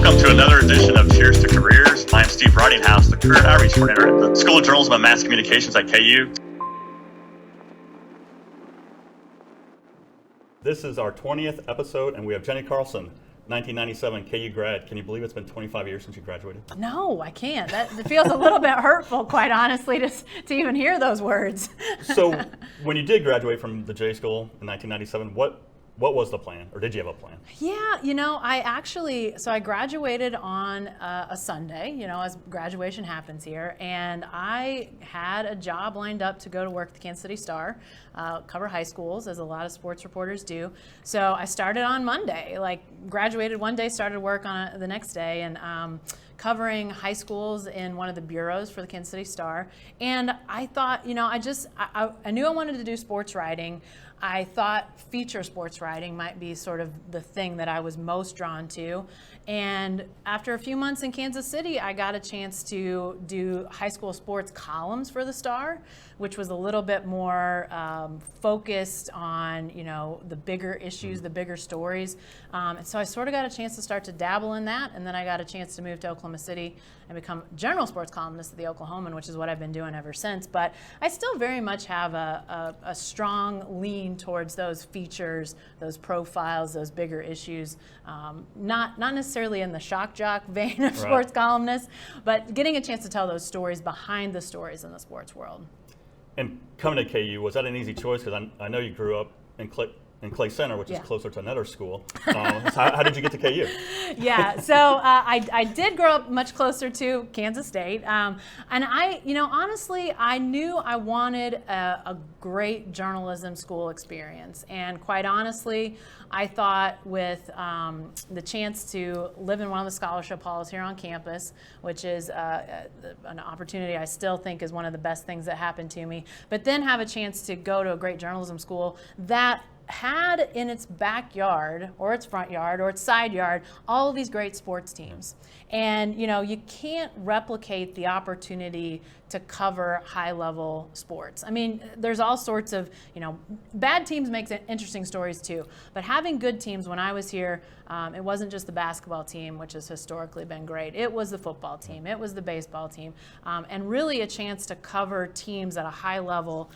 Welcome to another edition of Cheers to Careers. I'm Steve Ridinghouse, the Career Outreach Coordinator at the School of Journalism and Mass Communications at KU. This is our 20th episode, and we have Jenni Carlson, 1997 KU grad. Can you believe it's been 25 years since you graduated? No, I can't. That feels a little bit hurtful, quite honestly, to even hear those words. So when you did graduate from the J School in 1997, what was the plan, or did you have a plan? Yeah, I graduated on a Sunday, as graduation happens here, and I had a job lined up to go to work at the Kansas City Star, cover high schools, as a lot of sports reporters do. So I started on Monday, graduated one day, started work on the next day, and covering high schools in one of the bureaus for the Kansas City Star. And I thought, I knew I wanted to do sports writing. I thought feature sports writing might be sort of the thing that I was most drawn to. And after a few months in Kansas City, I got a chance to do high school sports columns for the Star, which was a little bit more focused on, the bigger issues, the bigger stories. And so I sort of got a chance to start to dabble in that. And then I got a chance to move to Oklahoma City and become general sports columnist at the Oklahoman, which is what I've been doing ever since. But I still very much have a strong lean towards those features, those profiles, those bigger issues. Not necessarily in the shock jock vein of sports columnists, but getting a chance to tell those stories behind the stories in the sports world. And coming to KU, was that an easy choice? Because I know you grew up in Clay Center, which is closer to another school. How did you get to KU? Yeah, so I did grow up much closer to Kansas State. And honestly, I knew I wanted a great journalism school experience. And quite honestly, I thought with the chance to live in one of the scholarship halls here on campus, which is an opportunity I still think is one of the best things that happened to me, but then have a chance to go to a great journalism school that had in its backyard or its front yard or its side yard all of these great sports teams. And you can't replicate the opportunity to cover high-level sports. I mean, there's all sorts of, bad teams make interesting stories too, but having good teams, when I was here, it wasn't just the basketball team, which has historically been great. It was the football team, it was the baseball team, and really a chance to cover teams at a high level.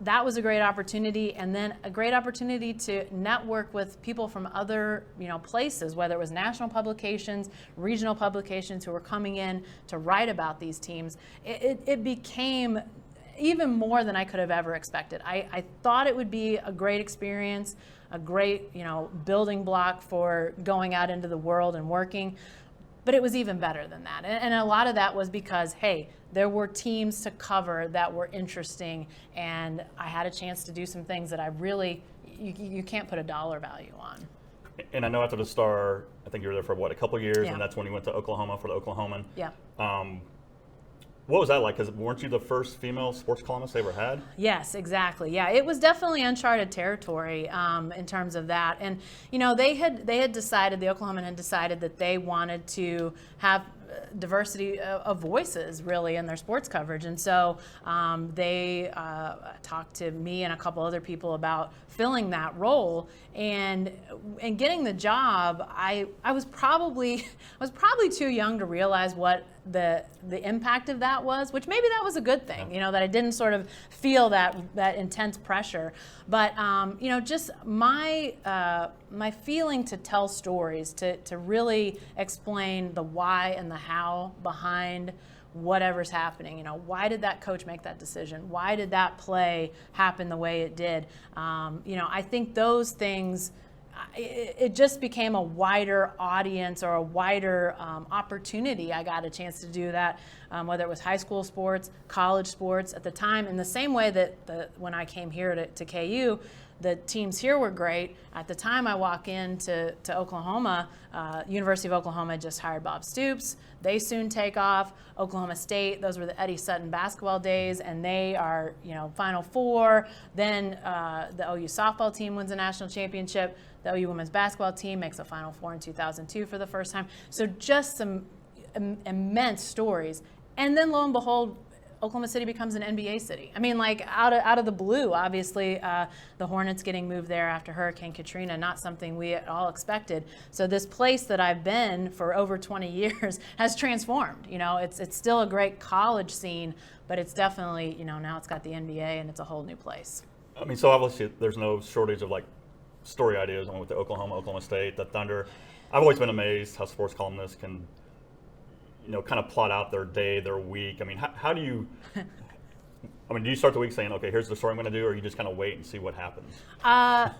That was a great opportunity, and then a great opportunity to network with people from other, places, whether it was national publications, regional publications who were coming in to write about these teams. It became even more than I could have ever expected. I thought it would be a great experience, a great, building block for going out into the world and working. But it was even better than that. And a lot of that was because, hey, there were teams to cover that were interesting, and I had a chance to do some things that I really, you can't put a dollar value on. And I know after the Star, I think you were there for a couple of years, and that's when you went to Oklahoma for the Oklahoman. Yeah. What was that like? Because weren't you the first female sports columnist they ever had? Yes, exactly. Yeah, it was definitely uncharted territory in terms of that. And they had decided, the Oklahoman had decided that they wanted to have diversity of voices really in their sports coverage, and so they talked to me and a couple other people about filling that role, and getting the job. I was probably too young to realize what the impact of that was, which maybe that was a good thing, that I didn't sort of feel that intense pressure. But just my feeling to tell stories, to really explain the why and the how behind whatever's happening. Why did that coach make that decision? Why did that play happen the way it did? I think those things, it just became a wider audience or a wider opportunity. I got a chance to do that, whether it was high school sports, college sports at the time, in the same way that when I came here to KU, the teams here were great. At the time I walk into Oklahoma, University of Oklahoma just hired Bob Stoops. They soon take off. Oklahoma State, those were the Eddie Sutton basketball days, and they are, Final Four. Then the OU softball team wins a national championship. The OU women's basketball team makes a Final Four in 2002 for the first time. So just some immense stories. And then lo and behold, Oklahoma City becomes an NBA city. I mean, like out of the blue, obviously, the Hornets getting moved there after Hurricane Katrina, not something we at all expected. So this place that I've been for over 20 years has transformed. You know, it's still a great college scene, but it's definitely, you know, now it's got the NBA and it's a whole new place. I mean, so obviously there's no shortage of like story ideas on with the Oklahoma State, the Thunder. I've always been amazed how sports columnists can, you know, kind of plot out their day, their week. I mean, how do you, I mean, do you start the week saying, okay, here's the story I'm going to do, or you just kind of wait and see what happens?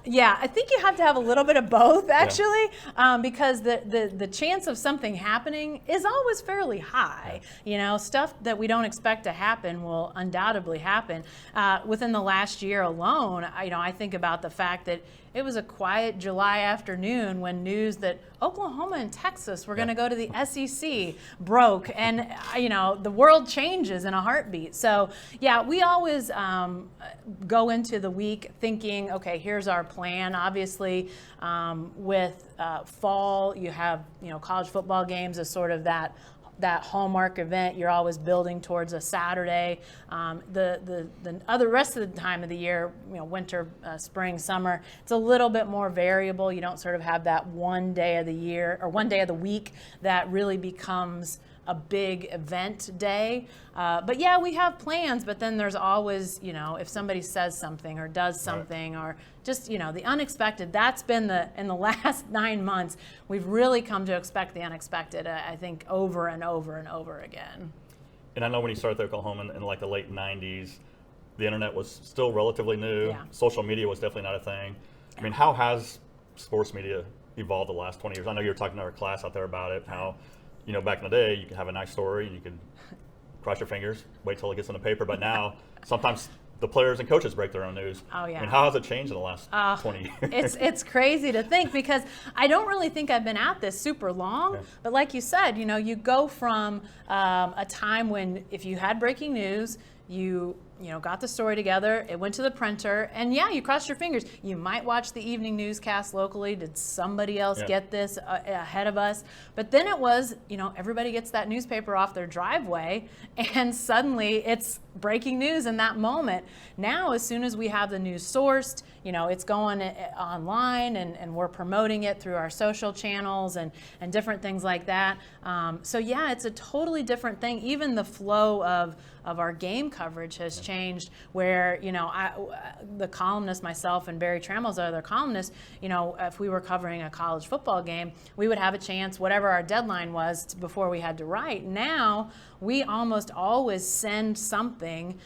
Yeah, I think you have to have a little bit of both, actually, because the chance of something happening is always fairly high. You know, stuff that we don't expect to happen will undoubtedly happen. Within the last year alone, I think about the fact that it was a quiet July afternoon when news that Oklahoma and Texas were going to go to the SEC broke, and the world changes in a heartbeat. So yeah, we always go into the week thinking, okay, here's our plan. Obviously, with fall, you have college football games as sort of that hallmark event. You're always building towards a Saturday. The other rest of the time of the year, winter, spring, summer, it's a little bit more variable. You don't sort of have that one day of the year or one day of the week that really becomes a big event day. But yeah, we have plans, but then there's always, if somebody says something or does something or just, the unexpected. That's been in the last 9 months, we've really come to expect the unexpected, I think, over and over and over again. And I know when you started at Oklahoma in like the late 90s, the internet was still relatively new. Yeah. Social media was definitely not a thing. I mean, how has sports media evolved the last 20 years? I know you were talking to our class out there about it, how, back in the day, you could have a nice story and you could cross your fingers, wait till it gets in the paper. But now, sometimes the players and coaches break their own news. Oh, yeah. I mean, how has it changed in the last 20 years? It's crazy to think, because I don't really think I've been at this super long. But like you said, you go from a time when if you had breaking news, you got the story together, it went to the printer, and yeah, you crossed your fingers. You might watch the evening newscast locally. Did somebody else get this ahead of us? But then it was, everybody gets that newspaper off their driveway, and suddenly it's breaking news in that moment. Now, as soon as we have the news sourced, it's going online, and we're promoting it through our social channels and different things like that. So yeah, it's a totally different thing. Even the flow of our game coverage has changed, where the columnist, myself and Barry Trammell's other columnist, if we were covering a college football game, we would have a chance, whatever our deadline was before we had to write. Now we almost always send something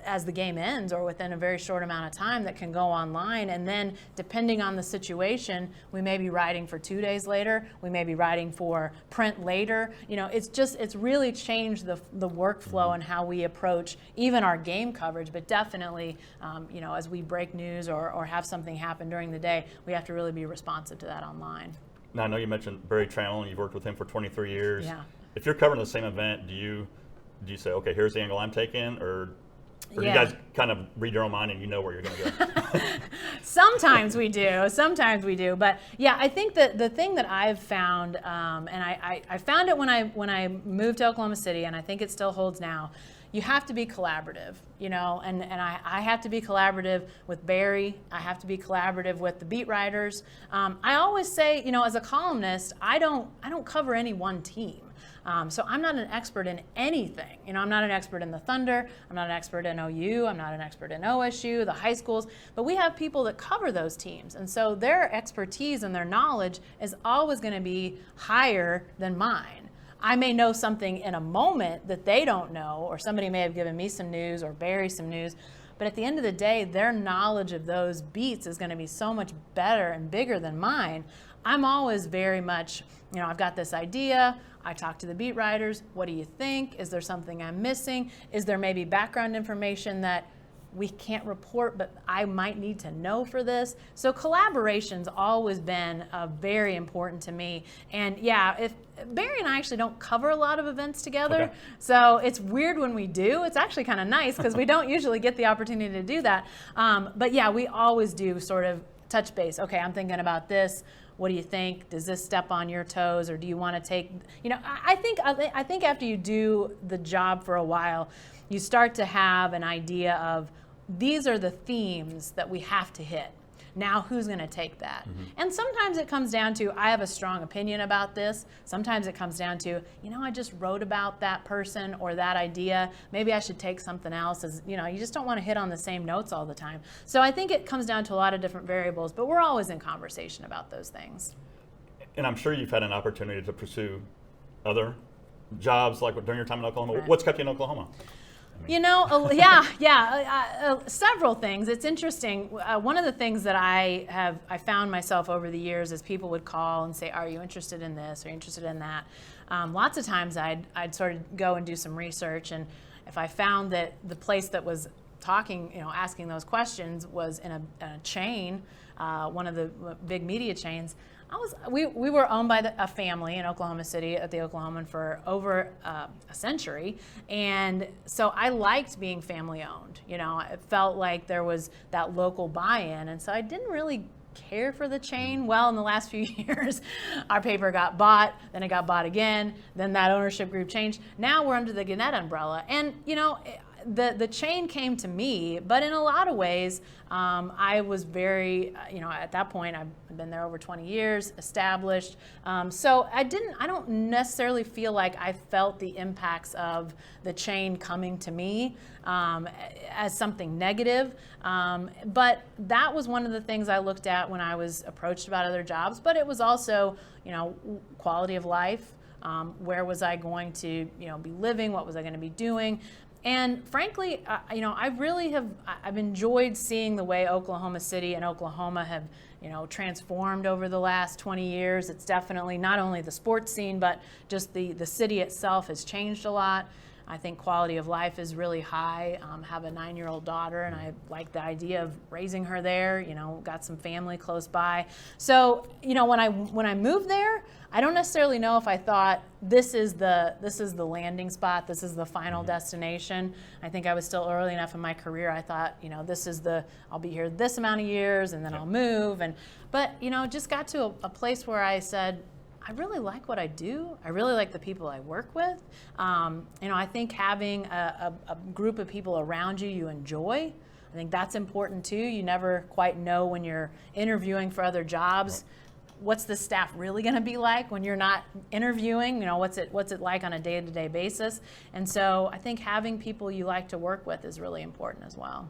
as the game ends or within a very short amount of time that can go online, and then depending on the situation, we may be writing for 2 days later, we may be writing for print later. It's really changed the workflow and how we approach even our game coverage, but definitely as we break news or have something happen during the day, we have to really be responsive to that online. Now, I know you mentioned Barry Trammell, and you've worked with him for 23 years. Yeah. If you're covering the same event, do you say, okay, here's the angle I'm taking, or do you guys kind of read your own mind and you know where you're going to go? Sometimes we do. But yeah, I think that the thing that I've found, and I found it when I moved to Oklahoma City, and I think it still holds now, you have to be collaborative, and I have to be collaborative with Barry. I have to be collaborative with the beat writers. I always say, as a columnist, I don't cover any one team. So I'm not an expert in anything. I'm not an expert in the Thunder. I'm not an expert in OU. I'm not an expert in OSU, the high schools. But we have people that cover those teams. And so their expertise and their knowledge is always going to be higher than mine. I may know something in a moment that they don't know, or somebody may have given me some news or Barry some news. But at the end of the day, their knowledge of those beats is going to be so much better and bigger than mine. I'm always very much, I've got this idea. I talk to the beat writers. What do you think? Is there something I'm missing? Is there maybe background information that we can't report, but I might need to know for this? So collaboration's always been very important to me. And yeah, if Barry and I actually don't cover a lot of events together, so it's weird when we do. It's actually kind of nice because we don't usually get the opportunity to do that. But yeah, we always do sort of touch base. Okay, I'm thinking about this. what do you think? Does this step on your toes, or do you want to take, I think after you do the job for a while, you start to have an idea of these are the themes that we have to hit. Now who's going to take that? And sometimes it comes down to, I have a strong opinion about this. Sometimes it comes down to, I just wrote about that person or that idea. Maybe I should take something else. You just don't want to hit on the same notes all the time. So I think it comes down to a lot of different variables, but we're always in conversation about those things. And I'm sure you've had an opportunity to pursue other jobs like during your time in Oklahoma. Right. What's kept you in Oklahoma? Several things. It's interesting. One of the things that I found myself over the years is people would call and say, "Are you interested in this? Are you interested in that?" Lots of times I'd sort of go and do some research, and if I found that the place that was talking, asking those questions was in a chain, one of the big media chains. We were owned by a family in Oklahoma City at the Oklahoman for over a century, and so I liked being family owned. It felt like there was that local buy-in, and so I didn't really care for the chain. Well, in the last few years, our paper got bought, then it got bought again, then that ownership group changed. Now we're under the Gannett umbrella, and the chain came to me, but in a lot of ways, I was very, at that point, I've been there over 20 years, established. So I don't necessarily feel like I felt the impacts of the chain coming to me as something negative. But that was one of the things I looked at when I was approached about other jobs. But it was also, quality of life. Where was I going to, be living? What was I going to be doing? And frankly, I've enjoyed seeing the way Oklahoma City and Oklahoma have, transformed over the last 20 years. It's definitely not only the sports scene, but just the city itself has changed a lot. I think quality of life is really high. Have a 9-year-old daughter, and I like the idea of raising her there. Got some family close by. So, when I moved there, I don't necessarily know if I thought this is the landing spot, this is the final destination. I think I was still early enough in my career. I thought, I'll be here this amount of years, and then I'll move. But just got to a place where I said, I really like what I do. I really like the people I work with. I think having a group of people around you enjoy, I think that's important too. You never quite know when you're interviewing for other jobs, what's the staff really going to be like when you're not interviewing? What's it like on a day-to-day basis? And so I think having people you like to work with is really important as well.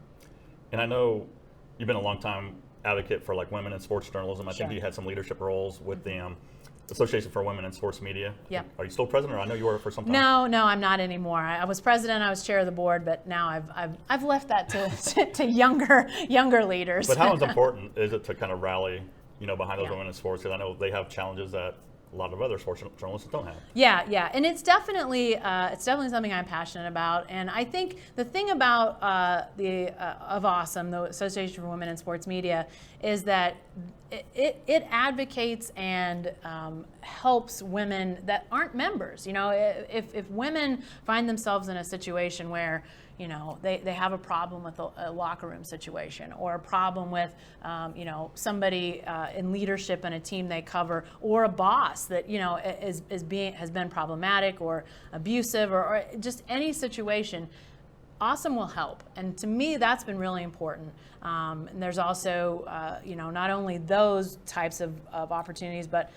And I know you've been a long time advocate for women in sports journalism. I think you had some leadership roles with the Association for Women in Sports Media. Yeah. Are you still president, or I know you were for some time? No, I'm not anymore. I was president. I was chair of the board, but now I've left that to younger leaders. But how important is it to kind of rally, behind those women in sports? Because I know they have challenges that a lot of other sports journalists don't have. Yeah, and it's definitely something I'm passionate about. And I think the thing about of AWESOM, the Association for Women in Sports Media, is that it advocates and helps women that aren't members. If women find themselves in a situation where they have a problem with a locker room situation, or a problem with somebody in leadership in a team they cover, or a boss that has been problematic or abusive, or just any situation, AWESOM will help. And to me, that's been really important. And there's also not only those types of opportunities, but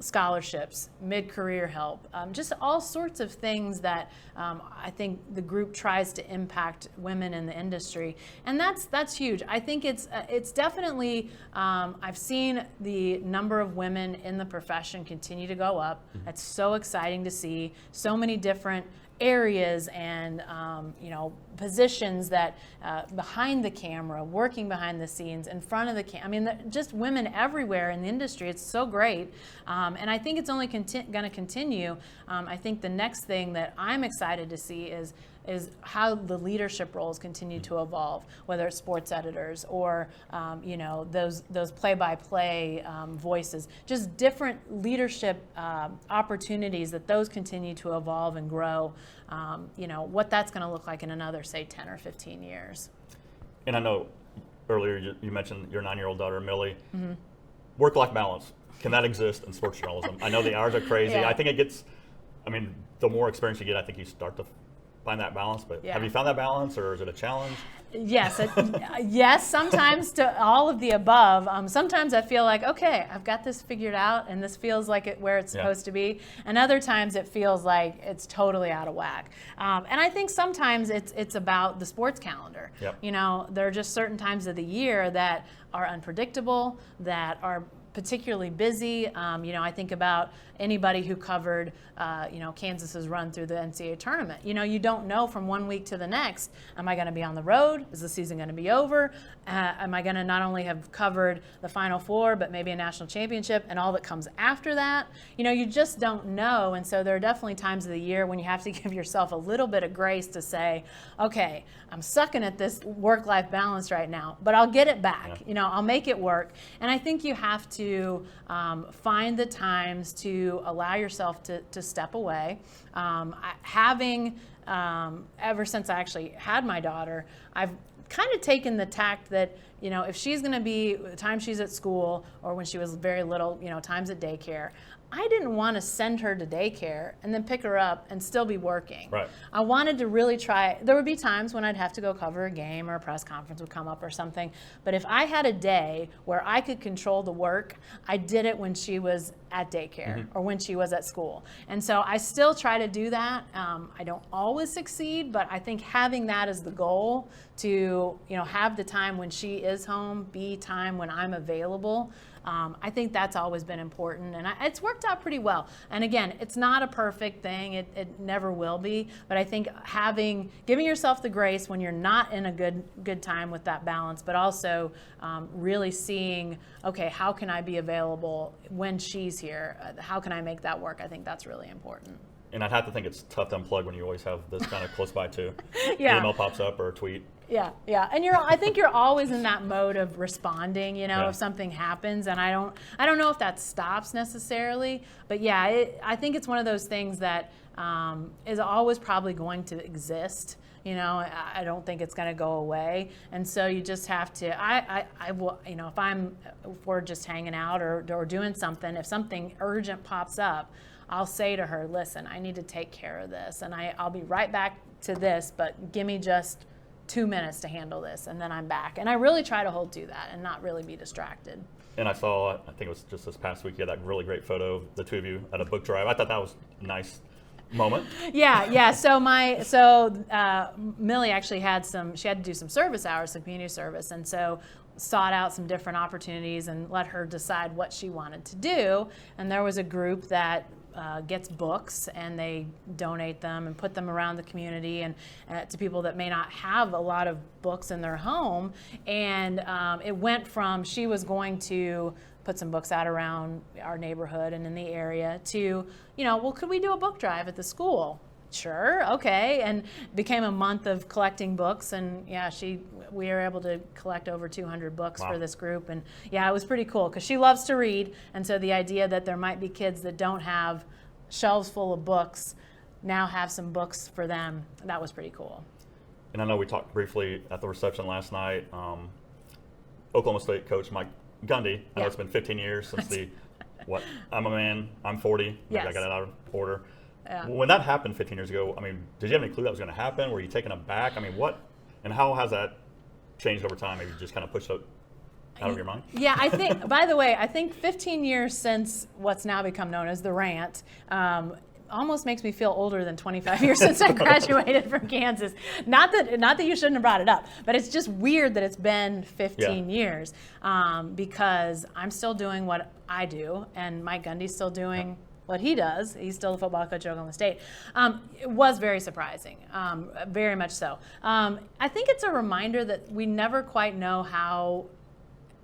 scholarships, mid-career help, just all sorts of things that I think the group tries to impact women in the industry, and that's huge. I think it's definitely I've seen the number of women in the profession continue to go up. That's so exciting to see. So many different areas and positions that behind the camera, working behind the scenes, in front of the camera. I mean, just women everywhere in the industry. It's so great, and I think it's only going to continue. I think the next thing that I'm excited to see is how the leadership roles continue to evolve, whether it's sports editors or those play-by-play voices, just different leadership opportunities, that those continue to evolve and grow. What that's going to look like in another, say, 10 or 15 years. And I know earlier you mentioned your 9-year-old daughter, Millie. work-life balance. Can that exist in sports journalism? I know the hours are crazy. Yeah. I think it gets, I mean, the more experience you get, I think you start to find that balance. But Yeah. have you found that balance, or is it a challenge? Yes, yes. Sometimes to all of the above. Sometimes I feel like, okay, I've got this figured out, and this feels like where it's supposed to be. And other times it feels like it's totally out of whack. And I think sometimes it's about the sports calendar. Yep. You know, there are just certain times of the year that are unpredictable, that are particularly busy. You know, I think about anybody who covered, you know, Kansas's run through the NCAA tournament. You know, you don't know from one week to the next, am I going to be on the road? Is the season going to be over? Am I going to not only have covered the Final Four, but maybe a national championship and all that comes after that? You know, you just don't know. And so there are definitely times of the year when you have to give yourself a little bit of grace to say, okay, I'm sucking at this work-life balance right now, but I'll get it back. You know, I'll make it work. And I think you have to find the times to allow yourself to step away. Ever since I actually had my daughter, I've kind of taken the tact that, you know, if she's going to be the time she's at school or when she was very little, you know, times at daycare, I didn't want to send her to daycare and then pick her up and still be working. Right. I wanted to really try. There would be times when I'd have to go cover a game or a press conference would come up or something. But if I had a day where I could control the work, I did it when she was at daycare or when she was at school. And so I still try to do that. I don't always succeed, but I think having that as the goal to, you know, have the time when she is home, be time when I'm available. I think that's always been important, and it's worked out pretty well. And again, it's not a perfect thing; it never will be. But I think giving yourself the grace when you're not in a good time with that balance, but also really seeing, okay, how can I be available when she's here? How can I make that work? I think that's really important. And I'd have to think it's tough to unplug when you always have this kind of close by too. Yeah. Email pops up or a tweet. Yeah, yeah, and I think you're always in that mode of responding. You know, if something happens, and I don't know if that stops necessarily, but yeah, I think it's one of those things that is always probably going to exist. You know, I don't think it's going to go away, and so you just have to. I will, you know, if we're just hanging out or doing something, if something urgent pops up, I'll say to her, listen, I need to take care of this, and I'll be right back to this, but give me just 2 minutes to handle this, and then I'm back. And I really try to hold to that and not really be distracted. And I saw, I think it was just this past week, you had that really great photo of the two of you at a book drive. I thought that was a nice moment. Yeah. So Millie actually she had to do some service hours, some community service, and so sought out some different opportunities and let her decide what she wanted to do. And there was a group that gets books, and they donate them and put them around the community and to people that may not have a lot of books in their home. And it went from she was going to put some books out around our neighborhood and in the area to, you know, well, could we do a book drive at the school? Sure, okay, and became a month of collecting books, and yeah, we were able to collect over 200 books for this group, and yeah, it was pretty cool because she loves to read, and so the idea that there might be kids that don't have shelves full of books now have some books for them, that was pretty cool. And I know we talked briefly at the reception last night. Oklahoma State coach Mike Gundy. I know it's been 15 years since I'm a man, I'm 40. Maybe I got it out of order. Yeah. When that happened 15 years ago, I mean, did you have any clue that was going to happen? Were you taken aback? I mean, and how has that changed over time? Maybe you just kind of pushed it out of your mind? Yeah, I think, by the way, I think 15 years since what's now become known as the rant, almost makes me feel older than 25 years since I graduated from Kansas. Not that you shouldn't have brought it up, but it's just weird that it's been 15 years because I'm still doing what I do, and Mike Gundy's still doing what he does. He's still the football coach at Oklahoma State. It was very surprising, very much so. I think it's a reminder that we never quite know how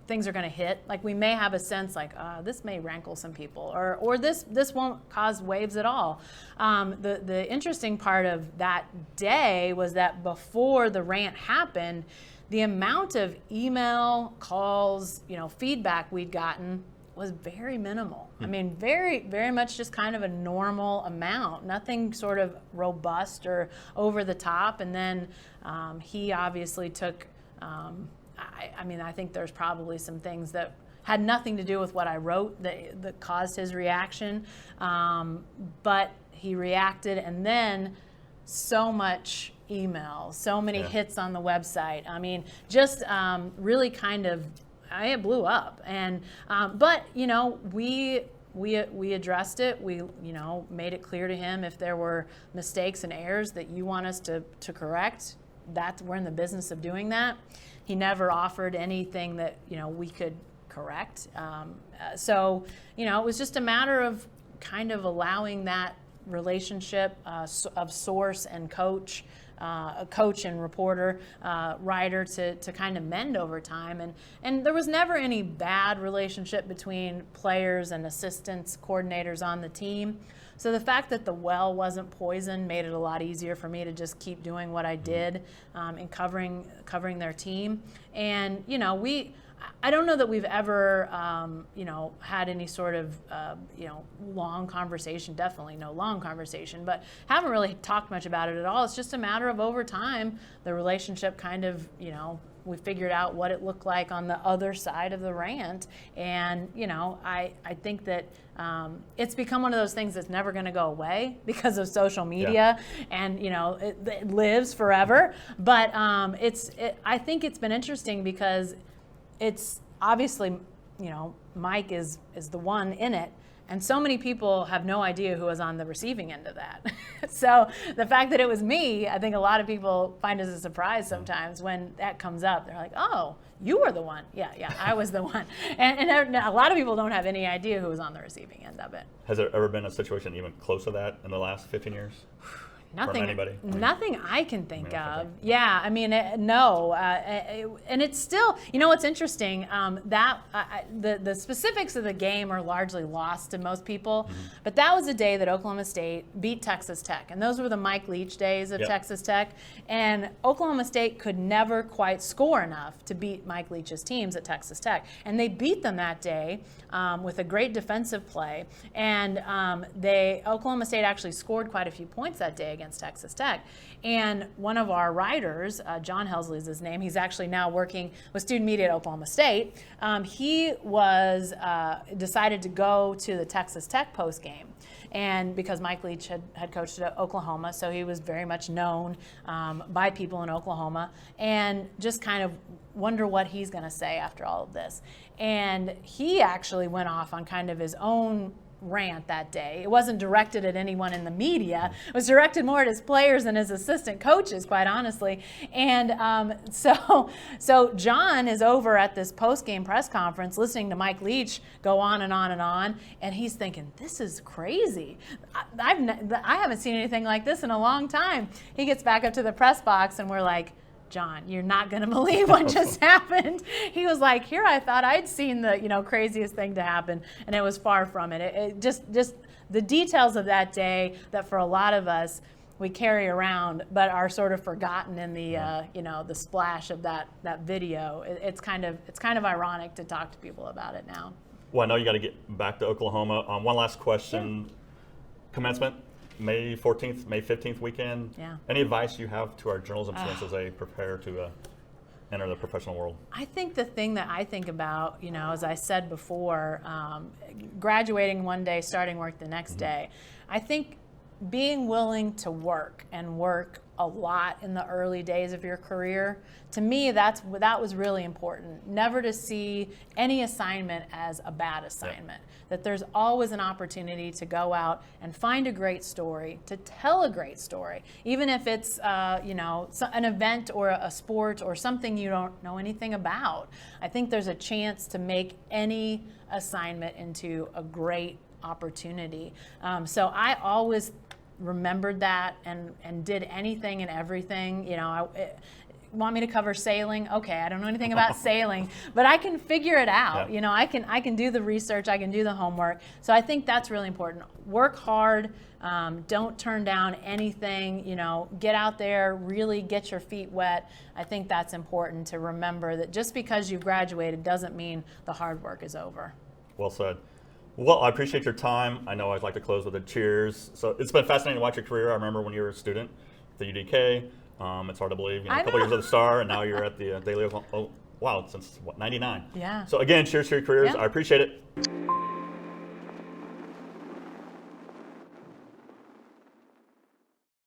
things are going to hit. Like, we may have a sense like, this may rankle some people, or this won't cause waves at all. The interesting part of that day was that before the rant happened, the amount of email, calls, feedback we'd gotten was very minimal. I mean, very, very much just kind of a normal amount, nothing sort of robust or over the top. And then he obviously took I mean, I think there's probably some things that had nothing to do with what I wrote that caused his reaction, but he reacted, and then so much email, so many hits on the website. I mean, just really kind of, it blew up. And but you know, we addressed it. We, you know, made it clear to him if there were mistakes and errors that you want us to correct. We're in the business of doing that. He never offered anything that, you know, we could correct. So, you know, it was just a matter of kind of allowing that relationship of source and coach, a coach and reporter, writer to kind of mend over time. And there was never any bad relationship between players and assistants, coordinators on the team. So the fact that the well wasn't poisoned made it a lot easier for me to just keep doing what I did in covering their team. And, you know, I don't know that we've ever, you know, had any sort of, you know, long conversation, definitely no long conversation, but haven't really talked much about it at all. It's just a matter of over time, the relationship kind of, you know, we figured out what it looked like on the other side of the rant. And, you know, I think that it's become one of those things that's never going to go away because of social media, and, you know, it lives forever. But I think it's been interesting because it's obviously, you know, Mike is the one in it, and so many people have no idea who was on the receiving end of that. So the fact that it was me, I think a lot of people find as a surprise sometimes when that comes up. They're like, "Oh, you were the one." Yeah, I was the one. And a lot of people don't have any idea who was on the receiving end of it. Has there ever been a situation even close to that in the last 15 yeyears? Nothing. From anybody? Nothing I can think of. Yeah, I mean, no, and it's still. You know what's interesting? The specifics of the game are largely lost to most people. But that was the day that Oklahoma State beat Texas Tech, and those were the Mike Leach days of Texas Tech. And Oklahoma State could never quite score enough to beat Mike Leach's teams at Texas Tech, and they beat them that day with a great defensive play. And Oklahoma State actually scored quite a few points that day against Texas Tech. And one of our writers, John Helsley is his name, he's actually now working with student media at Oklahoma State. He was decided to go to the Texas Tech post game. And because Mike Leach had coached at Oklahoma, so he was very much known by people in Oklahoma, and just kind of wonder what he's going to say after all of this. And he actually went off on kind of his own rant that day. It wasn't directed at anyone in the media. It was directed more at his players and his assistant coaches, quite honestly. And so John is over at this post-game press conference listening to Mike Leach go on and on and on, and he's thinking, this is crazy. I haven't seen anything like this in a long time. He gets back up to the press box, and we're like, John, you're not going to believe what just happened. He was like, here, I thought I'd seen the, you know, craziest thing to happen, and it was far from it. It just the details of that day that for a lot of us we carry around but are sort of forgotten in the you know, the splash of that video. It's kind of ironic to talk to people about it now. Well, I know you got to get back to Oklahoma. One last question. Commencement. May 14th, May 15th weekend. Yeah. Any advice you have to our journalism students as they prepare to enter the professional world? I think the thing that I think about, you know, as I said before, graduating one day, starting work the next day, I think being willing to work and work a lot in the early days of your career, to me, that was really important. Never to see any assignment as a bad assignment. That there's always an opportunity to go out and find a great story, to tell a great story, even if it's you know, an event or a sport or something you don't know anything about. I think there's a chance to make any assignment into a great opportunity. So I always remembered that and did anything and everything. You know, want me to cover sailing? Okay, I don't know anything about sailing, but I can figure it out. You know, I can do the research, I can do the homework. So I think that's really important. Work hard, don't turn down anything, you know, get out there, really get your feet wet. I think that's important to remember, that just because you've graduated doesn't mean the hard work is over. Well said. Well, I appreciate your time. I know I'd like to close with a cheers. So it's been fascinating to watch your career. I remember when you were a student at the UDK. It's hard to believe, you know, a couple years at the Star, and now you're at the wow, since what, 99. Yeah. So again, cheers to your careers. Yeah. I appreciate it.